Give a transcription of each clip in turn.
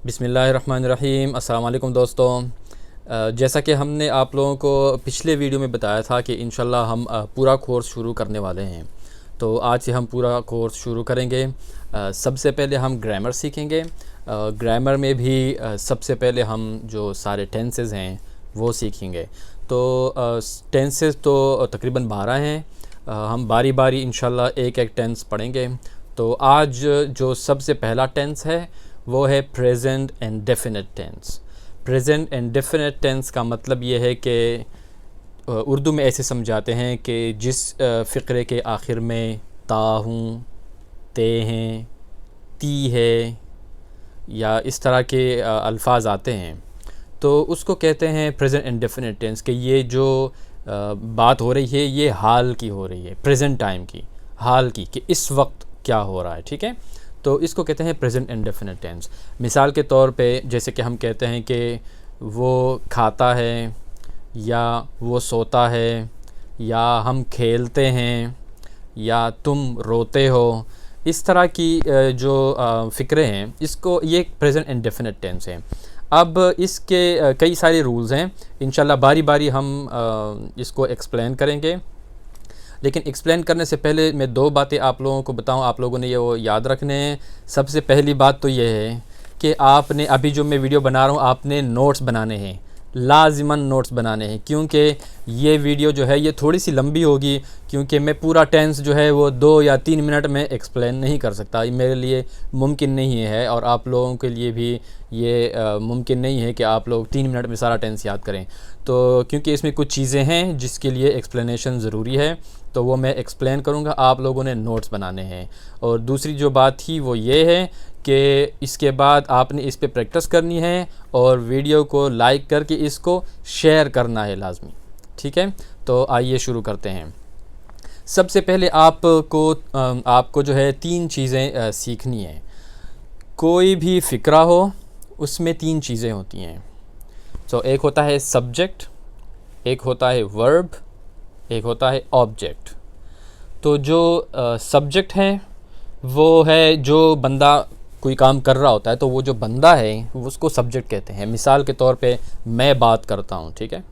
बिस्मिल्लाहिर्रहमानिर्रहीम। अस्सलाम वालेकुम दोस्तों। जैसा कि हमने आप लोगों को पिछले वीडियो में बताया था कि इंशाल्लाह हम पूरा कोर्स शुरू करने वाले हैं। तो आज से हम पूरा कोर्स शुरू करेंगे। सबसे पहले हम ग्रामर सीखेंगे। ग्रामर में भी सबसे पहले हम जो सारे टेंसेस हैं वो सीखेंगे। तो टेंसेस तो तकरीबन 12 हैं। हम बारी बारी इंशाल्लाह एक एक टेंस पढ़ेंगे। तो आज जो सबसे पहला टेंस है वो है present and definite tense. Present and definite tense का मतलब ये है कि उर्दू में ऐसे समझाते हैं कि जिस फ़िक्रे के आखिर में ता हूँ, ते हैं, ती है या इस तरह के अल्फाज आते हैं तो उसको कहते हैं प्रेजेंट एंड डेफिनेट टेंस। कि ये जो बात हो रही है ये हाल की हो रही है, प्रेजेंट टाइम की, हाल की, कि इस वक्त क्या हो रहा है। ठीक है, तो इसको कहते हैं प्रेजेंट एंड डेफिनेट टेंस। मिसाल के तौर पे जैसे कि हम कहते हैं कि वो खाता है या वो सोता है या हम खेलते हैं या तुम रोते हो, इस तरह की जो फ़िक्रे हैं इसको ये प्रेजेंट एंड डेफिनेट टेंस है। अब इसके कई सारे रूल्स हैं। इंशाल्लाह बारी बारी हम इसको एक्सप्लेन करेंगे, लेकिन एक्सप्लेन करने से पहले मैं दो बातें आप लोगों को बताऊं, आप लोगों ने ये वो याद रखने हैं। सबसे पहली बात तो ये है कि आपने अभी जो मैं वीडियो बना रहा हूँ आपने नोट्स बनाने हैं, लाजिमन नोट्स बनाने हैं, क्योंकि ये वीडियो जो है ये थोड़ी सी लंबी होगी, क्योंकि मैं पूरा टेंस जो है वो 2 या 3 मिनट में एक्सप्लेन नहीं कर सकता, ये मेरे लिए मुमकिन नहीं है और आप लोगों के लिए भी ये मुमकिन नहीं है कि आप लोग 3 मिनट में सारा टेंस याद करें। तो क्योंकि इसमें कुछ चीज़ें हैं जिसके लिए एक्सप्लेनेशन ज़रूरी है, तो वो मैं एक्सप्लेन करूँगा, आप लोगों ने नोट्स बनाने हैं। और दूसरी जो बात थी वो ये है कि इसके बाद आपने इस पे प्रैक्टिस करनी है और वीडियो को लाइक करके इसको शेयर करना है लाजमी। ठीक है, तो आइए शुरू करते हैं। सबसे पहले आपको जो है 3 चीज़ें सीखनी है। कोई भी फ़िक्रा हो उसमें 3 चीज़ें होती हैं। तो एक होता है सब्जेक्ट, एक होता है वर्ब, एक होता है ऑब्जेक्ट। तो जो सब्जेक्ट है वो है जो बंदा कोई काम कर रहा होता है, तो वो जो बंदा है वो उसको सब्जेक्ट कहते हैं। मिसाल के तौर पे मैं बात करता हूँ, ठीक है,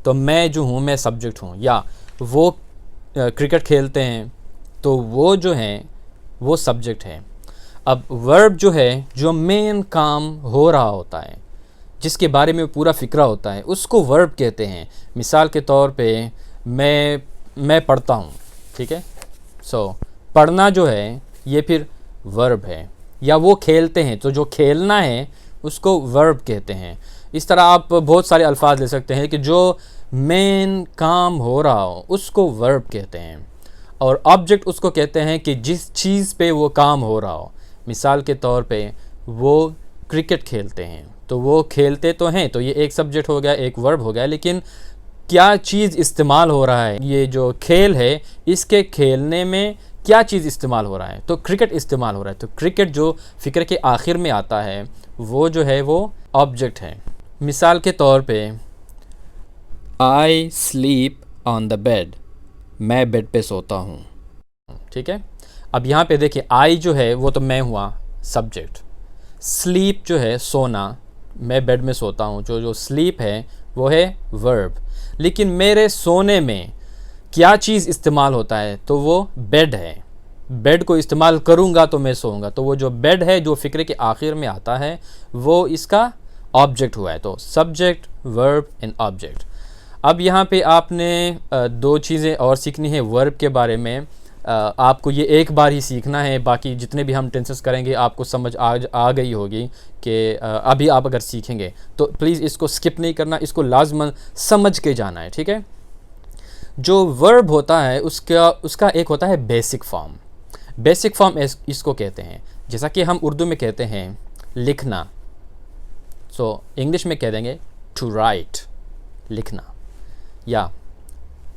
तो मैं जो हूँ मैं सब्जेक्ट हूँ। या वो क्रिकेट खेलते हैं तो वो जो हैं वो सब्जेक्ट है। अब वर्ब जो है, जो मेन काम हो रहा होता है, जिसके बारे में पूरा फ़िक्रा होता है, उसको वर्ब कहते हैं। मिसाल के तौर पे मैं पढ़ता हूँ, ठीक है, पढ़ना जो है ये फिर वर्ब है। या वो खेलते हैं तो जो खेलना है उसको वर्ब कहते हैं। इस तरह आप बहुत सारे अल्फाज ले सकते हैं कि जो मेन काम हो रहा हो उसको वर्ब कहते हैं। और ऑब्जेक्ट उसको कहते हैं कि जिस चीज़ पे वो काम हो रहा हो। मिसाल के तौर पे वो क्रिकेट खेलते हैं तो वो खेलते तो हैं, तो ये एक सब्जेक्ट हो गया, एक वर्ब हो गया, लेकिन क्या चीज़ इस्तेमाल हो रहा है, ये जो खेल है इसके खेलने में क्या चीज़ इस्तेमाल हो रहा है, तो क्रिकेट इस्तेमाल हो रहा है। तो क्रिकेट जो फ़िक्र के आखिर में आता है वो जो है वो ऑब्जेक्ट है। मिसाल के तौर पे आई स्लीप ऑन द बेड, मैं बेड पे सोता हूँ। ठीक है, अब यहाँ पे देखिए आई जो है वो तो मैं हुआ सब्जेक्ट, स्लीप जो है सोना, मैं बेड में सोता हूँ, जो स्लीप है वो है वर्ब। लेकिन मेरे सोने में क्या चीज़ इस्तेमाल होता है, तो वो बेड है। बेड को इस्तेमाल करूँगा तो मैं सोऊंगा, तो वो जो बेड है जो फ़िक्रे के आखिर में आता है वो इसका ऑब्जेक्ट हुआ है। तो सब्जेक्ट, वर्ब एंड ऑब्जेक्ट। अब यहाँ पे आपने 2 चीज़ें और सीखनी है वर्ब के बारे में। आपको ये एक बार ही सीखना है, बाकी जितने भी हम टेंसेस करेंगे आपको समझ आ गई होगी कि अभी आप अगर सीखेंगे तो प्लीज़ इसको स्किप नहीं करना, इसको लाजमन समझ के जाना है। ठीक है, जो वर्ब होता है उसका एक होता है बेसिक फॉर्म। बेसिक फॉर्म इसको कहते हैं, जैसा कि हम उर्दू में कहते हैं लिखना, इंग्लिश में कह देंगे टू राइट, लिखना। या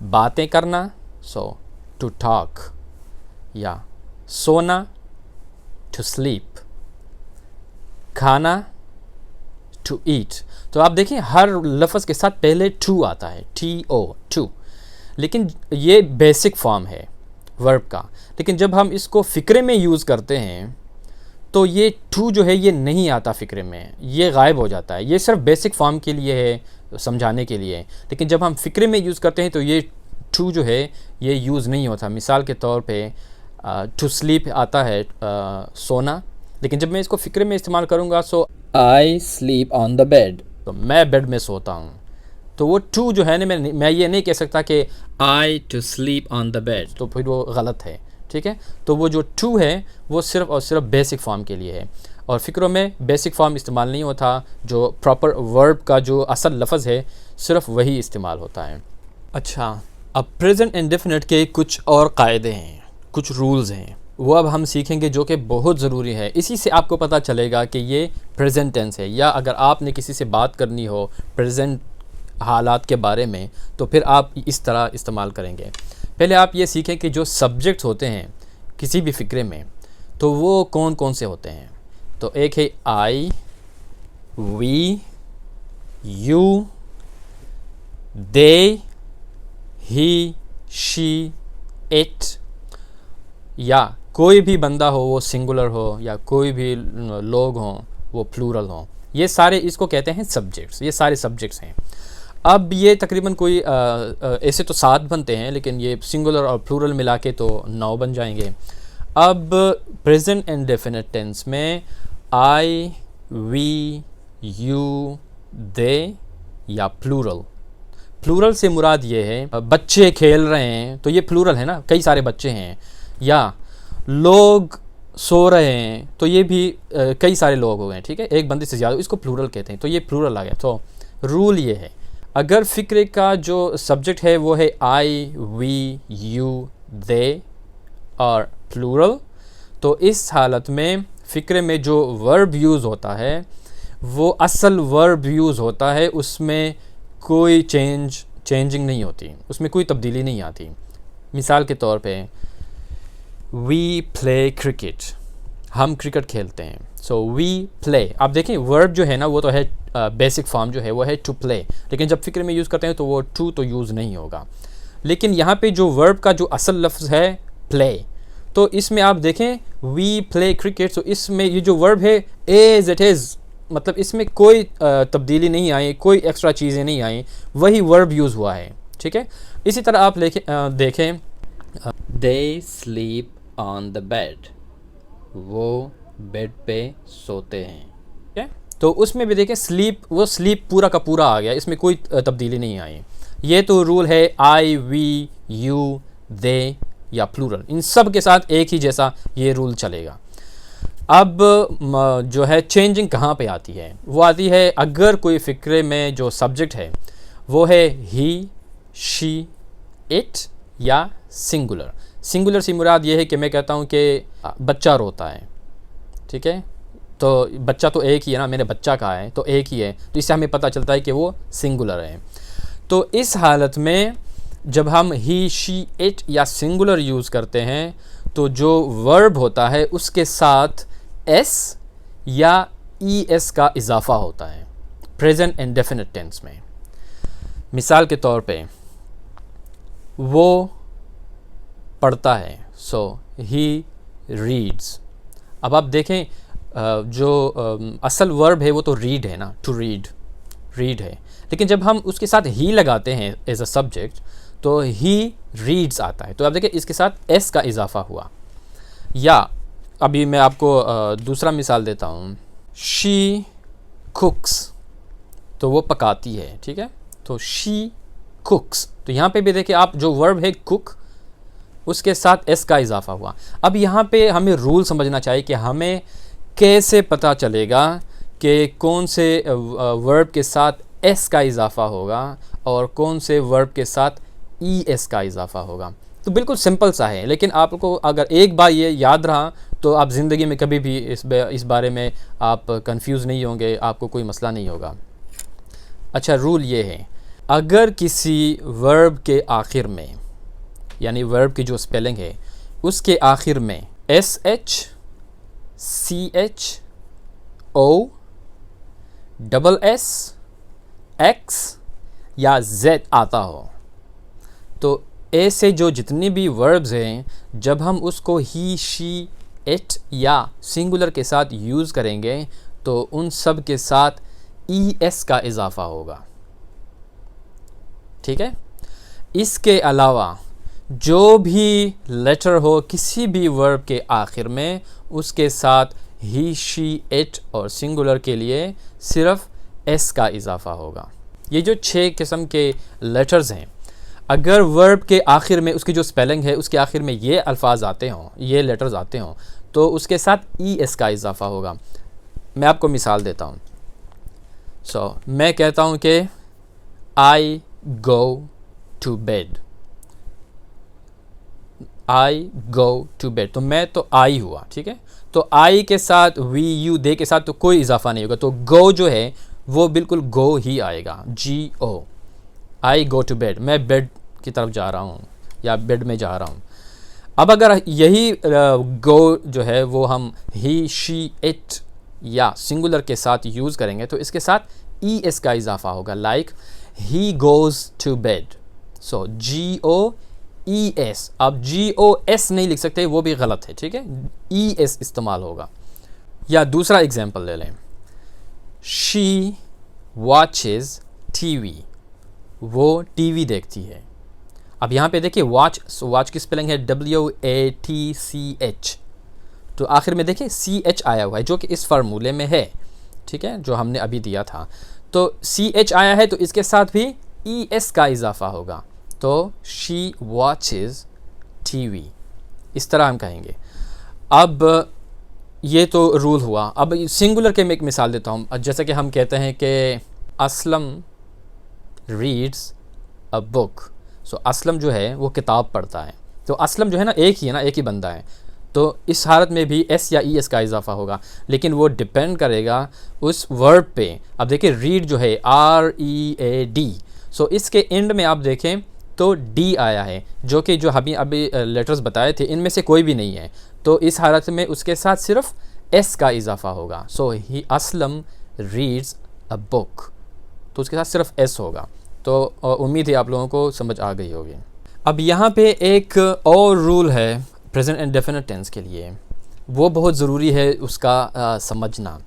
बातें करना, टू टॉक। या सोना, टू स्लीप। खाना, टू ईट। तो आप देखिए हर लफ्ज़ के साथ पहले टू आता है, TO, टू। लेकिन ये बेसिक फॉर्म है वर्ब का। लेकिन जब हम इसको फ़िक्रे में यूज़ करते हैं तो ये टू जो है ये नहीं आता फ़िक्रे में, ये गायब हो जाता है। ये सिर्फ बेसिक फॉर्म के लिए है, समझाने के लिए। लेकिन जब हम फ़िक्रे में यूज़ करते हैं तो ये टू जो है ये यूज़ नहीं होता। मिसाल के तौर पे टू स्लीप आता है सोना, लेकिन जब मैं इसको फ़िक्रे में इस्तेमाल करूँगा, so I sleep on the bed, तो मैं बेड में सोता हूँ, तो वो टू जो है ना, मैं ये नहीं कह सकता कि I to sleep on the bed, तो फिर वो गलत है। ठीक है, तो वो जो टू है वो सिर्फ और सिर्फ बेसिक फॉर्म के लिए है, और फ़िक्रों में बेसिक फॉर्म इस्तेमाल नहीं होता। जो प्रॉपर वर्ब का जो असल लफ्ज़ है सिर्फ वही इस्तेमाल होता है। अच्छा, अब प्रेजेंट इंडेफिनिट के कुछ और कायदे हैं, कुछ रूल्स हैं, वो अब हम सीखेंगे जो कि बहुत ज़रूरी है। इसी से आपको पता चलेगा कि ये प्रेजेंट टेंस है, या अगर आपने किसी से बात करनी हो प्रेजेंट हालात के बारे में तो फिर आप इस तरह इस्तेमाल करेंगे। पहले आप ये सीखें कि जो सब्जेक्ट्स होते हैं किसी भी फ़िक्रे में तो वो कौन कौन से होते हैं। तो एक है I, we, you, they, he, she, it, या कोई भी बंदा हो वो सिंगुलर हो, या कोई भी लोग हों वो प्लूरल हों। ये सारे इसको कहते हैं सब्जेक्ट्स, ये सारे सब्जेक्ट्स हैं। अब ये तकरीबन कोई ऐसे तो 7 बनते हैं, लेकिन ये सिंगुलर और प्लूरल मिला के तो 9 बन जाएंगे। अब प्रेजेंट इंडेफिनिट टेंस में आई, वी, यू, दे या प्लूरल से मुराद ये है बच्चे खेल रहे हैं तो ये प्लूरल है ना, कई सारे बच्चे हैं, या लोग सो रहे हैं तो ये भी कई सारे लोग हो गए। ठीक है, एक बंदे से ज़्यादा, इसको प्लूरल कहते हैं, तो ये प्लूरल आ गया। तो रूल ये है, अगर फ़िक्रे का जो सब्जेक्ट है वो है आई, वी, यू, दे और प्लूरल, तो इस हालत में फ़िक्रे में जो वर्ब यूज़ होता है वो असल वर्ब यूज़ होता है, उसमें कोई चेंजिंग नहीं होती, उसमें कोई तब्दीली नहीं आती। मिसाल के तौर पे वी प्ले क्रिकेट, हम क्रिकेट खेलते हैं, सो वी प्ले। आप देखें वर्ब जो है ना वो तो है बेसिक फॉर्म जो है वो है टू प्ले, लेकिन जब फ़िक्रे में यूज़ करते हैं तो वो टू तो यूज़ नहीं होगा। लेकिन यहाँ पे जो वर्ब का जो असल लफ्ज़ है प्ले, तो इसमें आप देखें वी प्ले क्रिकेट, तो इसमें ये जो वर्ब है एज इट इज़, मतलब इसमें कोई तब्दीली नहीं आई, कोई एक्स्ट्रा चीज़ें नहीं आई, वही वर्ब यूज़ हुआ है। ठीक है, इसी तरह आप देखें they sleep on the bed, वो बेड पे सोते हैं। ठीक है, तो उसमें भी देखें स्लीप, वो स्लीप पूरा का पूरा आ गया, इसमें कोई तब्दीली नहीं आई। ये तो रूल है आई, वी, यू, दे या प्लूरल, इन सब के साथ एक ही जैसा ये रूल चलेगा। अब जो है चेंजिंग कहाँ पे आती है, वो आती है अगर कोई फ़िक्रे में जो सब्जेक्ट है वो है ही, शी, इट या सिंगुलर। सिंगुलर से मुराद ये है कि मैं कहता हूँ कि बच्चा रोता है। ठीक है, तो बच्चा तो एक ही है ना, मैंने बच्चा कहा है तो एक ही है, तो इससे हमें पता चलता है कि वो सिंगुलर है। तो इस हालत में जब हम ही, शी, इट या सिंगुलर यूज़ करते हैं तो जो वर्ब होता है उसके साथ एस या ई एस का इजाफ़ा होता है प्रेजेंट इंडेफिनिट टेंस में। मिसाल के तौर पे वो पढ़ता है, सो ही रीड्स। अब आप देखें जो असल वर्ब है वो तो रीड है ना, टू रीड है, लेकिन जब हम उसके साथ ही लगाते हैं एज अ सब्जेक्ट तो ही रीड्स आता है, तो आप देखें इसके साथ एस का इजाफ़ा हुआ। या अभी मैं आपको दूसरा मिसाल देता हूँ, शी कुक्स, तो वो पकाती है। ठीक है, तो शी कुक्स, तो यहाँ पे भी देखिए आप जो वर्ब है कुक उसके साथ एस का इजाफ़ा हुआ। अब यहाँ पे हमें रूल समझना चाहिए कि हमें कैसे पता चलेगा कि कौन से वर्ब के साथ एस का इजाफ़ा होगा और कौन से वर्ब के साथ ई एस का इजाफ़ा होगा। तो बिल्कुल सिंपल सा है, लेकिन आपको अगर एक बार ये याद रहा तो आप ज़िंदगी में कभी भी इस बारे में आप कंफ्यूज नहीं होंगे, आपको कोई मसला नहीं होगा। अच्छा, रूल ये है, अगर किसी वर्ब के आखिर में, यानी वर्ब की जो स्पेलिंग है उसके आखिर में एस एच, सी एच, ओ, डबल एस, एक्स या जेड आता हो, तो ऐसे जो जितनी भी वर्ब्स हैं जब हम उसको ही, शी, इट या सिंगुलर के साथ यूज़ करेंगे तो उन सब के साथ ES का इजाफ़ा होगा। ठीक है। इसके अलावा जो भी लेटर हो किसी भी वर्ब के आखिर में, उसके साथ ही, शी, इट और सिंगुलर के लिए सिर्फ S का इजाफ़ा होगा। ये जो 6 किस्म के लेटर्स हैं, अगर वर्ब के आखिर में उसकी जो स्पेलिंग है उसके आखिर में ये अल्फाज आते हों, ये लेटर्स आते हों, तो उसके साथ ES का इजाफ़ा होगा। मैं आपको मिसाल देता हूँ। मैं कहता हूँ कि I go to bed, I go to bed, तो मैं तो आई हुआ। ठीक है। तो आई के साथ वी, यू, दे के साथ तो कोई इजाफा नहीं होगा, तो गो जो है वो बिल्कुल गो ही आएगा, GO। I go to bed, मैं बेड की तरफ जा रहा हूँ या बेड में जा रहा हूँ। अब अगर यही गो जो है वो हम ही, शी, इट या सिंगुलर के साथ यूज़ करेंगे तो इसके साथ ES का इजाफा होगा, like he goes to bed. GOES, आप GOS नहीं लिख सकते, वो भी गलत है। ठीक है। ES इस्तेमाल होगा। या दूसरा एग्जांपल ले लें, शी वॉचेज़ TV, वो टीवी देखती है। अब यहाँ पे देखिए वॉच की स्पेलिंग है WATCH, तो आखिर में देखिए CH आया हुआ है जो कि इस फार्मूले में है। ठीक है, जो हमने अभी दिया था। तो CH आया है तो इसके साथ भी ES का इजाफा होगा, तो शी वॉचेज़ TV, इस तरह हम कहेंगे। अब ये तो रूल हुआ। अब सिंगुलर के मैं एक मिसाल देता हूँ। जैसे कि हम कहते हैं कि Aslam reads a book. Aslam जो है वो किताब पढ़ता है। तो असलम जो है ना, एक ही है ना, एक ही बंदा है, तो इस हालत में भी S या ES का इजाफा होगा, लेकिन वो डिपेंड करेगा उस वर्ब पे। अब देखिए रीड जो है READ, इसके एंड में आप देखें तो D आया है, जो कि जो अभी लेटर्स बताए थे इनमें से कोई भी नहीं है, तो इस हालत में उसके साथ सिर्फ S का इजाफा होगा। ही असलम रीड्स अ बुक, तो उसके साथ सिर्फ S होगा। तो उम्मीद है आप लोगों को समझ आ गई होगी। अब यहाँ पे एक और रूल है प्रेजेंट एंड डेफिनेट टेंस के लिए, वो बहुत ज़रूरी है उसका समझना।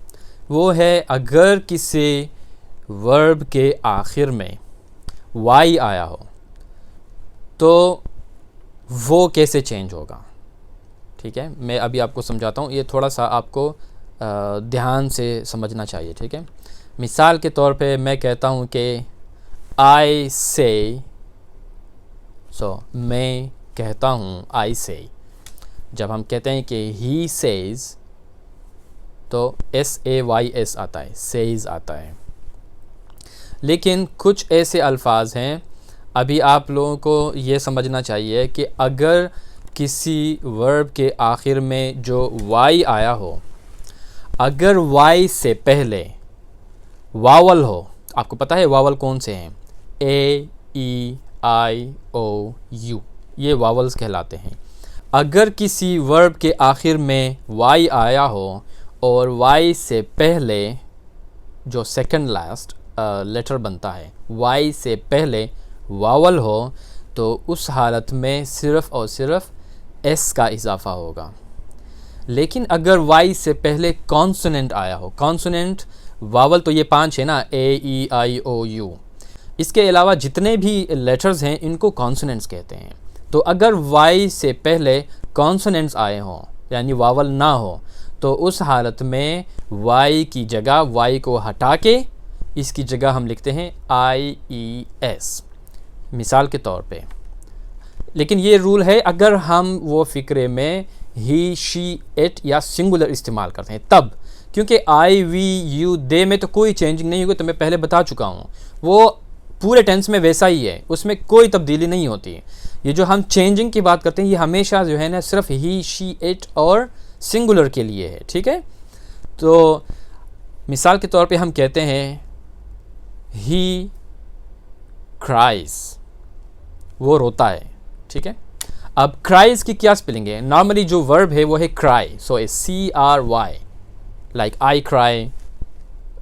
वो है अगर किसी वर्ब के आखिर में Y आया हो तो वो कैसे चेंज होगा। ठीक है, मैं अभी आपको समझाता हूँ, ये थोड़ा सा आपको ध्यान से समझना चाहिए। ठीक है। मिसाल के तौर पे मैं कहता हूँ कि I say, मैं कहता हूँ I say। जब हम कहते हैं कि he says तो SAYS आता है, says आता है। लेकिन कुछ ऐसे अल्फाज हैं, अभी आप लोगों को ये समझना चाहिए कि अगर किसी वर्ब के आखिर में जो Y आया हो, अगर Y से पहले वावल हो, आपको पता है वावल कौन से हैं, AEIOU, ये वावल्स कहलाते हैं। अगर किसी वर्ब के आखिर में Y आया हो और Y से पहले जो सेकंड लास्ट लेटर बनता है, Y से पहले वावल हो, तो उस हालत में सिर्फ़ और सिर्फ S का इजाफ़ा होगा। लेकिन अगर Y से पहले कॉन्सोनेंट आया हो, कॉन्सोनेंट वावल तो ये 5 है ना, AEIOU, इसके अलावा जितने भी लेटर्स हैं इनको कॉन्सोनेंट्स कहते हैं। तो अगर Y से पहले कॉन्सोनेंट्स आए हों यानी वावल ना हो, तो उस हालत में Y की जगह Y को हटा के इसकी जगह हम लिखते हैं IES, मिसाल के तौर पे। लेकिन ये रूल है अगर हम वो फ़िक्रे में ही, शी, इट या सिंगुलर इस्तेमाल करते हैं तब, क्योंकि I, we, you, they में तो कोई चेंजिंग नहीं होगी, तो मैं पहले बता चुका हूँ, वो पूरे टेंस में वैसा ही है, उसमें कोई तब्दीली नहीं होती। ये जो हम चेंजिंग की बात करते हैं ये हमेशा जो है ना सिर्फ ही, शी, इट और सिंगुलर के लिए है। ठीक है। तो मिसाल के तौर पे हम कहते हैं ही क्राइज, वो रोता है। ठीक है। अब क्राइज की क्या स्पेलिंग है, नॉर्मली जो वर्ब है वो है cry, CRY, like I cry,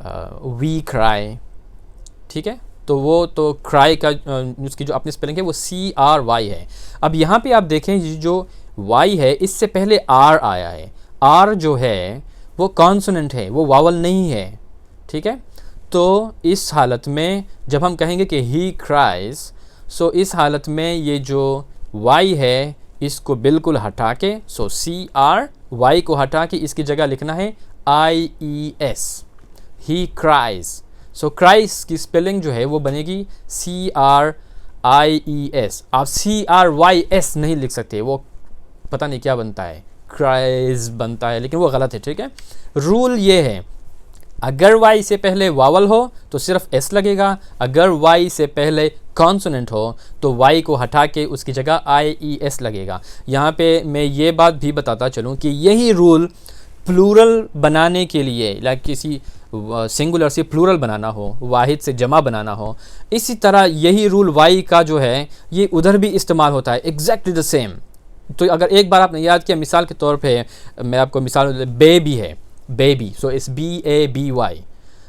we cry. ठीक है। तो वो तो क्राई का उसकी जो अपनी स्पेलिंग है वो CRY है। अब यहाँ पे आप देखें जो Y है इससे पहले R आया है, आर जो है वो कॉन्सोनेंट है, वो वावल नहीं है, ठीक है। तो इस हालत में जब हम कहेंगे कि ही क्राइज, सो इस हालत में ये जो वाई है इसको बिल्कुल हटा के, सो सी आर वाई को हटा के इसकी जगह लिखना है I E S, he cries. So cries की स्पेलिंग जो है वो बनेगी सी आर आई ई एस। आप सी आर वाई एस नहीं लिख सकते, वो पता नहीं क्या बनता है, क्राइज बनता है, लेकिन वो गलत है, ठीक है। रूल ये है, अगर वाई से पहले वावल हो तो सिर्फ एस लगेगा, अगर वाई से पहले कॉन्सोनेंट हो तो वाई को हटा के उसकी जगह आई ई एस लगेगा। यहाँ पे मैं ये बात भी बताता चलूँ कि यही रूल प्लूरल बनाने के लिए, लाइक किसी सिंगुलर से प्लूरल बनाना हो, वाहिद से जमा बनाना हो, इसी तरह यही रूल वाई का जो है ये उधर भी इस्तेमाल होता है, एग्जैक्टली द सेम। तो अगर एक बार आपने याद किया, मिसाल के तौर पे मैं आपको मिसाल, बेबी है, बेबी, सो इस बी ए बी वाई,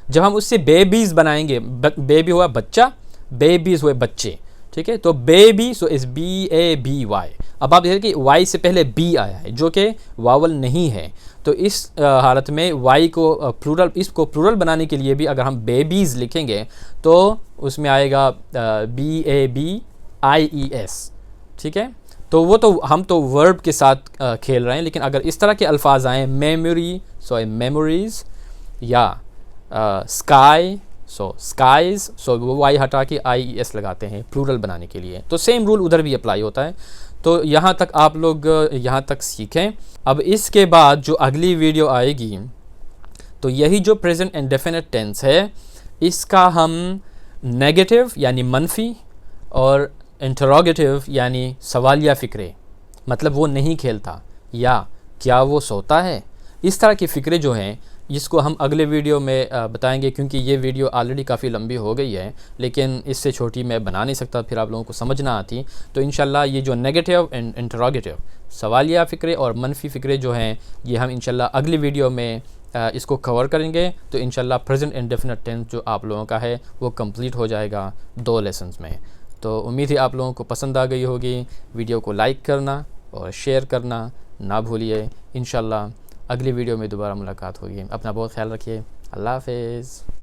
जब हम उससे बेबीज़ बनाएंगे, बेबी हुआ बच्चा, बेबीज़ हुए बच्चे, ठीक है। तो बेबी, सो इस बी ए बी वाई। अब आप देखिए कि वाई से पहले बी आया है जो कि वावल नहीं है, तो इस हालत में वाई को प्लूरल, इसको प्लूरल बनाने के लिए भी अगर हम बेबीज़ लिखेंगे तो उसमें आएगा B A B I E S, ठीक है। तो वो तो हम तो वर्ब के साथ खेल रहे हैं, लेकिन अगर इस तरह के अल्फाज आएँ, मेमोरी, सो मेमोरीज़, या स्काई, सो स्काइज, सो वो वाई हटा के आई ई एस लगाते हैं प्लूरल बनाने के लिए। तो सेम रूल उधर भी अप्लाई होता है। तो यहाँ तक आप लोग यहाँ तक सीखें। अब इसके बाद जो अगली वीडियो आएगी, तो यही जो प्रेजेंट इंडेफिनिट टेंस है इसका हम नेगेटिव यानी मनफी और इंटरोगेटिव यानी सवालिया फ़िक्रे, मतलब वो नहीं खेलता या क्या वो सोता है, इस तरह की फ़िक्रे जो हैं इसको हम अगले वीडियो में बताएंगे, क्योंकि ये वीडियो ऑलरेडी काफ़ी लंबी हो गई है, लेकिन इससे छोटी मैं बना नहीं सकता, फिर आप लोगों को समझ ना आती। तो इंशाल्लाह ये जो नेगेटिव एंड इंटरोगेटिव सवालिया फ़िक्रे और मनफी फ़िक्रे जो हैं ये हम इंशाल्लाह अगली वीडियो में इसको कवर करेंगे। तो इंशाल्लाह प्रेजेंट इंडेफिनिट टेंस जो आप लोगों का है वो कंप्लीट हो जाएगा 2 लेसन्स में। तो उम्मीद है आप लोगों को पसंद आ गई होगी। वीडियो को लाइक करना और शेयर करना ना भूलिए। इंशाल्लाह अगली वीडियो में दोबारा मुलाकात होगी। अपना बहुत ख्याल रखिए। अल्लाह हाफ़िज़।